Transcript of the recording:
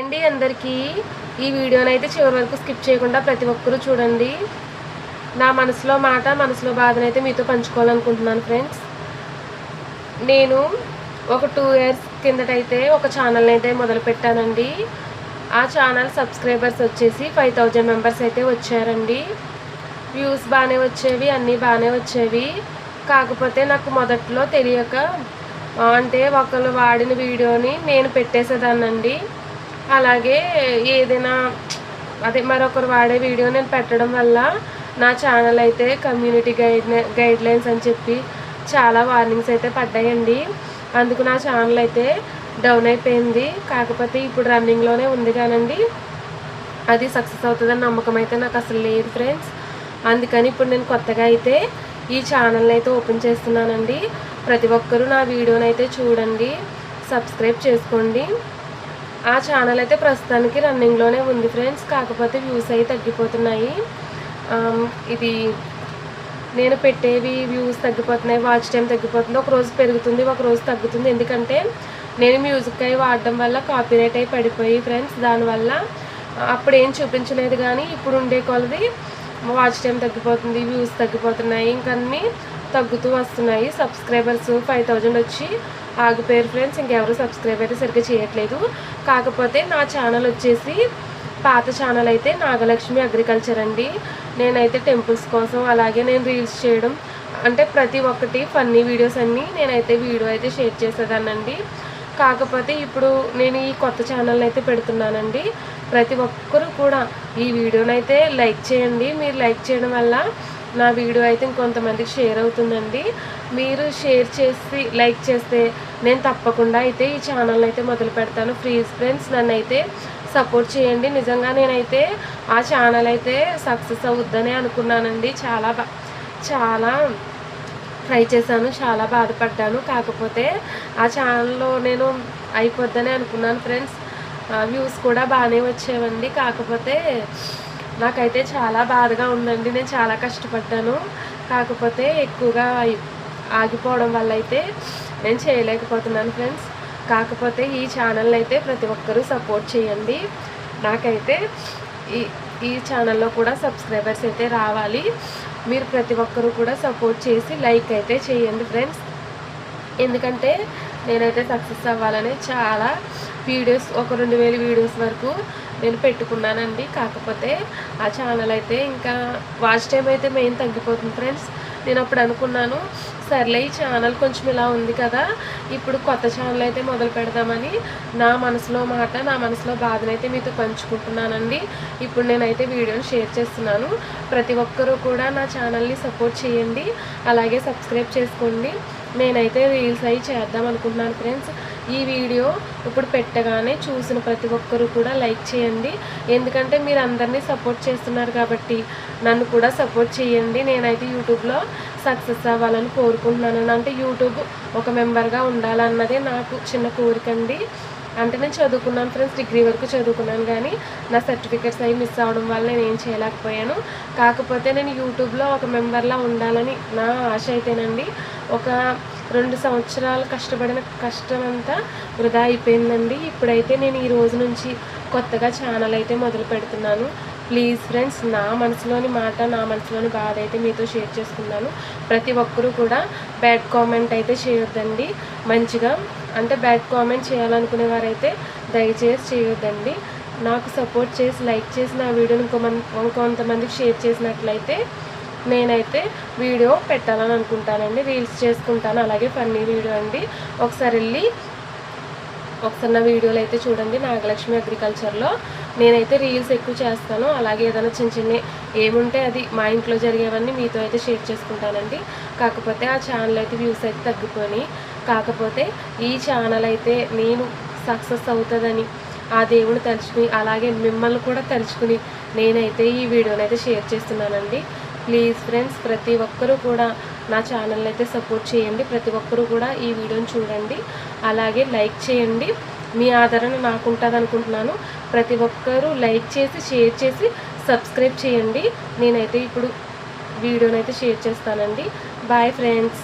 అండి అందరికీ ఈ వీడియోనైతే చివరి వరకు స్కిప్ చేయకుండా ప్రతి ఒక్కరూ చూడండి. నా మనసులో మాట, మనసులో బాధనైతే మీతో పంచుకోవాలనుకుంటున్నాను ఫ్రెండ్స్. నేను ఒక 2 ఇయర్స్ కిందటైతే ఒక ఛానల్ని అయితే మొదలుపెట్టానండి. ఆ ఛానల్ సబ్స్క్రైబర్స్ వచ్చేసి 5000 మెంబర్స్ అయితే వచ్చారండి. వ్యూస్ బాగానే వచ్చేవి, అన్నీ బాగానే వచ్చేవి. కాకపోతే నాకు మొదట్లో తెలియక అంటే ఒకళ్ళు వాడిన వీడియోని నేను పెట్టేసేదాన్నండి. అలాగే ఏదైనా మరొకరు వాడే వీడియో నేను పెట్టడం వల్ల నా ఛానల్ అయితే కమ్యూనిటీ గైడ్లైన్స్ అని చెప్పి చాలా వార్నింగ్స్ అయితే పడ్డాయండి. అందుకు నా ఛానల్ అయితే డౌన్ అయిపోయింది. కాకపోతే ఇప్పుడు రన్నింగ్లోనే ఉంది కానండి అది సక్సెస్ అవుతుందని నమ్మకం అయితే నాకు అసలు లేదు ఫ్రెండ్స్. అందుకని ఇప్పుడు నేను కొత్తగా అయితే ఈ ఛానల్ని అయితే ఓపెన్ చేస్తున్నానండి. ప్రతి ఒక్కరూ నా వీడియోని అయితే చూడండి, సబ్స్క్రైబ్ చేసుకోండి. ఆ ఛానల్ అయితే ప్రస్తుతానికి రన్నింగ్లోనే ఉంది ఫ్రెండ్స్. కాకపోతే వ్యూస్ అవి తగ్గిపోతున్నాయి. ఇది నేను పెట్టేవి వ్యూస్ తగ్గిపోతున్నాయి, వాచ్ టైం తగ్గిపోతుంది. ఒక రోజు పెరుగుతుంది, ఒక రోజు తగ్గుతుంది. ఎందుకంటే నేను మ్యూజిక్ అవి వాడడం వల్ల కాపీరైట్ అయి పడిపోయి ఫ్రెండ్స్. దానివల్ల అప్పుడు ఏం చూపించలేదు, కానీ ఇప్పుడు ఉండే కొలది వాచ్ టైం తగ్గిపోతుంది, వ్యూస్ తగ్గిపోతున్నాయి, ఇంకన్నీ తగ్గుతూ వస్తున్నాయి. సబ్స్క్రైబర్స్ 5000 వచ్చి ఆగిపోయారు ఫ్రెండ్స్. ఇంకెవరు సబ్స్క్రైబ్ అయితే సరిగ్గా చేయట్లేదు. కాకపోతే నా ఛానల్ వచ్చేసి పాత ఛానల్ అయితే నాగలక్ష్మి అగ్రికల్చర్ అండి. నేనైతే టెంపుల్స్ కోసం అలాగే నేను రీల్స్ చేయడం అంటే ప్రతి ఒక్కటి ఫన్నీ వీడియోస్ అన్నీ నేనైతే వీడియో అయితే షేర్ చేసేదానండి. కాకపోతే ఇప్పుడు నేను ఈ కొత్త ఛానల్ని అయితే పెడుతున్నానండి. ప్రతి ఒక్కరూ కూడా ఈ వీడియోనైతే లైక్ చేయండి. మీరు లైక్ చేయడం వల్ల నా వీడియో అయితే ఇంకొంతమందికి షేర్ అవుతుందండి. మీరు షేర్ చేసి లైక్ చేస్తే నేను తప్పకుండా అయితే ఈ ఛానల్ని అయితే మొదలు పెడతాను. ప్లీజ్ ఫ్రెండ్స్ నన్ను అయితే సపోర్ట్ చేయండి. నిజంగా నేనైతే ఆ ఛానల్ అయితే సక్సెస్ అవుద్దని అనుకున్నానండి. చాలా ట్రై చేశాను, చాలా బాధపడ్డాను. కాకపోతే ఆ ఛానల్లో నేను అయిపోద్దని అనుకున్నాను ఫ్రెండ్స్. వ్యూస్ కూడా బాగానే వచ్చేవండి. కాకపోతే నాకైతే చాలా బాధగా ఉందండి. నేను చాలా కష్టపడ్డాను. కాకపోతే ఎక్కువగా ఆగిపోవడం వల్ల అయితే నేను చేయలేకపోతున్నాను ఫ్రెండ్స్. కాకపోతే ఈ ఛానల్ని అయితే ప్రతి ఒక్కరూ సపోర్ట్ చేయండి. నాకైతే ఈ ఛానల్లో కూడా సబ్స్క్రైబర్స్ అయితే రావాలి. మీరు ప్రతి ఒక్కరూ కూడా సపోర్ట్ చేసి లైక్ అయితే చేయండి ఫ్రెండ్స్. ఎందుకంటే నేనైతే సక్సెస్ అవ్వాలని చాలా వీడియోస్ ఒక 2000 వీడియోస్ వరకు నేను పెట్టుకున్నానండి. కాకపోతే ఆ ఛానల్ అయితే ఇంకా వాచ్ టైం అయితే మెయిన్ తగ్గిపోతుంది ఫ్రెండ్స్. నేను అప్పుడు అనుకున్నాను, సర్లే ఈ ఛానల్ కొంచెం ఇలా ఉంది కదా, ఇప్పుడు కొత్త ఛానల్ అయితే మొదలు పెడదామని నా మనసులో మాట, నా మనసులో బాధనైతే మీతో పంచుకుంటున్నానండి. ఇప్పుడు నేనైతే వీడియోని షేర్ చేస్తున్నాను. ప్రతి ఒక్కరూ కూడా నా ఛానల్ని సపోర్ట్ చేయండి, అలాగే సబ్స్క్రైబ్ చేసుకోండి. నేనైతే రీల్స్ అవి చేద్దాం అనుకుంటున్నాను ఫ్రెండ్స్. ఈ వీడియో ఇప్పుడు పెట్టగానే చూసిన ప్రతి ఒక్కరూ కూడా లైక్ చేయండి. ఎందుకంటే మీరు అందరినీ సపోర్ట్ చేస్తున్నారు కాబట్టి నన్ను కూడా సపోర్ట్ చేయండి. నేనైతే యూట్యూబ్లో సక్సెస్ అవ్వాలని కోరుకుంటున్నాను. అంటే యూట్యూబ్ ఒక మెంబర్గా ఉండాలన్నదే నాకు చిన్న కోరిక అండి. అంటే నేను చదువుకున్నాను ఫ్రెండ్స్, డిగ్రీ వరకు చదువుకున్నాను, కానీ నా సర్టిఫికెట్స్ అవి మిస్ అవ్వడం వల్ల నేను ఏం చేయలేకపోయాను. కాకపోతే నేను యూట్యూబ్లో ఒక మెంబర్లా ఉండాలని నా ఆశ అయితేనండి. ఒక 2 సంవత్సరాలు కష్టపడిన కష్టమంతా వృధా అయిపోయిందండి. ఇప్పుడైతే నేను ఈ రోజు నుంచి కొత్తగా ఛానల్ అయితే మొదలు పెడుతున్నాను. ప్లీజ్ ఫ్రెండ్స్ నా మనసులోని మాట, నా మనసులోని బాధ అయితే మీతో షేర్ చేసుకున్నాను. ప్రతి ఒక్కరూ కూడా బ్యాడ్ కామెంట్ అయితే చేయొద్దండి. మంచిగా అంటే బ్యాడ్ కామెంట్ చేయాలనుకునే వారైతే దయచేసి చేయొద్దండి. నాకు సపోర్ట్ చేసి లైక్ చేసి నా వీడియోని ఇంకొంతమందికి షేర్ చేసినట్లయితే నేనైతే వీడియో పెట్టాలని అనుకుంటానండి. రీల్స్ చేసుకుంటాను, అలాగే ఫన్నీ వీడియో అండి. ఒకసారి నా వీడియోలు అయితే చూడండి. నాగలక్ష్మి అగ్రికల్చర్లో నేనైతే రీల్స్ ఎక్కువ చేస్తాను. అలాగే ఏదైనా చిన్న ఏముంటే అది మా ఇంట్లో జరిగేవన్నీ మీతో అయితే షేర్ చేసుకుంటానండి. కాకపోతే ఆ ఛానల్ అయితే వ్యూస్ అయితే తగ్గిపోయి, కాకపోతే ఈ ఛానల్ అయితే నేను సక్సెస్ అవుతుందని ఆ దేవుని తలుచుకుని, అలాగే మిమ్మల్ని కూడా తలుచుకుని నేనైతే ఈ వీడియోని అయితే షేర్ చేస్తున్నానండి. ప్లీజ్ ఫ్రెండ్స్ ప్రతి ఒక్కరూ కూడా నా ఛానల్ని అయితే సపోర్ట్ చేయండి. ప్రతి ఒక్కరూ కూడా ఈ వీడియోని చూడండి, అలాగే లైక్ చేయండి. మీ ఆదరణ నాకు ఉంటుంది అనుకుంటున్నాను. ప్రతి ఒక్కరూ లైక్ చేసి షేర్ చేసి సబ్స్క్రైబ్ చేయండి. నేనైతే ఇప్పుడు వీడియోని అయితే షేర్ చేస్తానండి. Bye friends.